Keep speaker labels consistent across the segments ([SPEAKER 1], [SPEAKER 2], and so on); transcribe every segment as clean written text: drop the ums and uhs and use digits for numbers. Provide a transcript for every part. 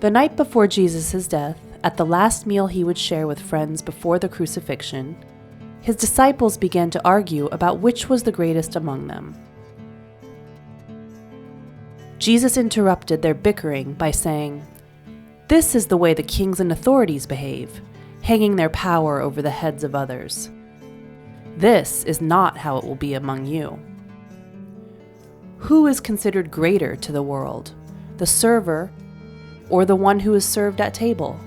[SPEAKER 1] The night before Jesus' death, at the last meal he would share with friends before the crucifixion, his disciples began to argue about which was the greatest among them. Jesus interrupted their bickering by saying, "This is the way the kings and authorities behave, hanging their power over the heads of others. This is not how it will be among you. Who is considered greater to the world, the server or the one who is served at table?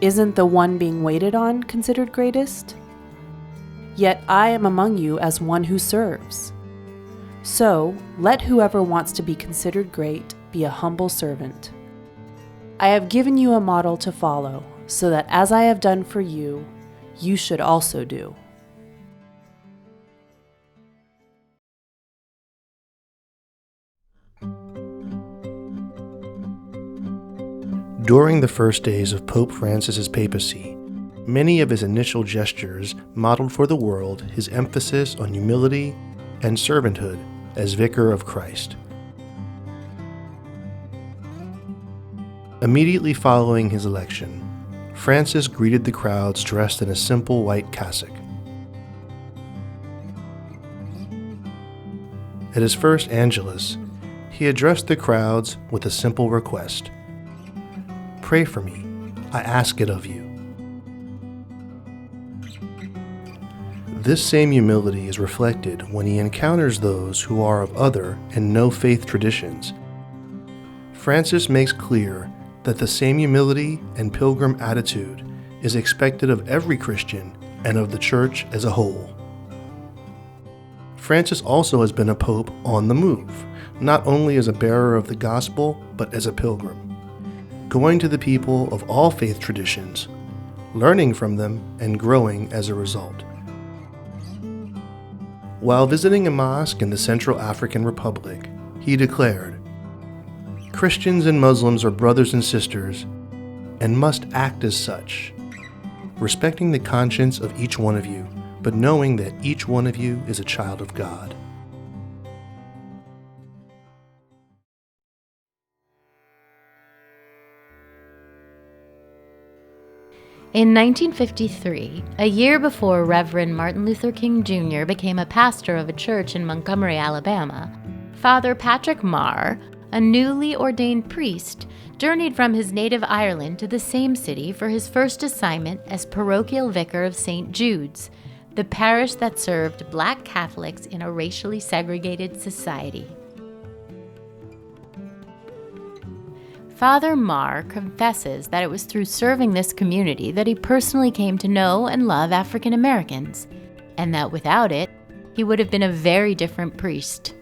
[SPEAKER 1] Isn't the one being waited on considered greatest? Yet I am among you as one who serves. So let whoever wants to be considered great be a humble servant. I have given you a model to follow, so that as I have done for you, you should also do."
[SPEAKER 2] During the first days of Pope Francis's papacy, many of his initial gestures modeled for the world his emphasis on humility and servanthood as Vicar of Christ. Immediately following his election, Francis greeted the crowds dressed in a simple white cassock. At his first Angelus, he addressed the crowds with a simple request: "Pray for me, I ask it of you." This same humility is reflected when he encounters those who are of other and no faith traditions. Francis makes clear that the same humility and pilgrim attitude is expected of every Christian and of the Church as a whole. Francis also has been a pope on the move, not only as a bearer of the gospel, but as a pilgrim, going to the people of all faith traditions, learning from them, and growing as a result. While visiting a mosque in the Central African Republic, he declared, "Christians and Muslims are brothers and sisters and must act as such, respecting the conscience of each one of you, but knowing that each one of you is a child of God."
[SPEAKER 3] In 1953, a year before Reverend Martin Luther King Jr. became a pastor of a church in Montgomery, Alabama, Father Patrick Marr, a newly ordained priest, journeyed from his native Ireland to the same city for his first assignment as parochial vicar of St. Jude's, the parish that served Black Catholics in a racially segregated society. Father Marr confesses that it was through serving this community that he personally came to know and love African Americans, and that without it, he would have been a very different priest.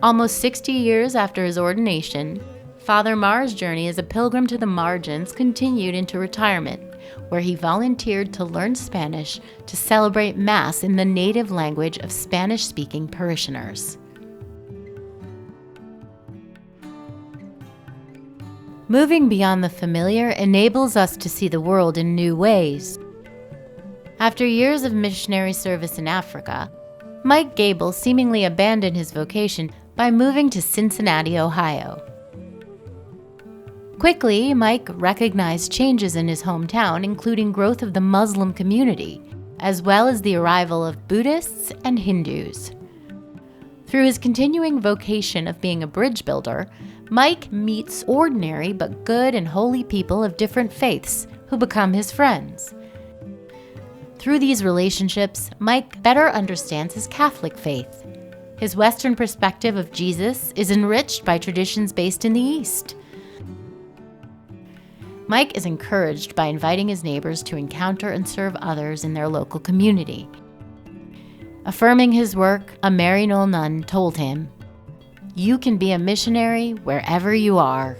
[SPEAKER 3] Almost 60 years after his ordination, Father Marr's journey as a pilgrim to the margins continued into retirement, where he volunteered to learn Spanish to celebrate Mass in the native language of Spanish-speaking parishioners. Moving beyond the familiar enables us to see the world in new ways. After years of missionary service in Africa, Mike Gable seemingly abandoned his vocation by moving to Cincinnati, Ohio. Quickly, Mike recognized changes in his hometown, including growth of the Muslim community, as well as the arrival of Buddhists and Hindus. Through his continuing vocation of being a bridge builder, Mike meets ordinary but good and holy people of different faiths who become his friends. Through these relationships, Mike better understands his Catholic faith. His Western perspective of Jesus is enriched by traditions based in the East. Mike is encouraged by inviting his neighbors to encounter and serve others in their local community. Affirming his work, a Maryknoll nun told him, "You can be a missionary wherever you are."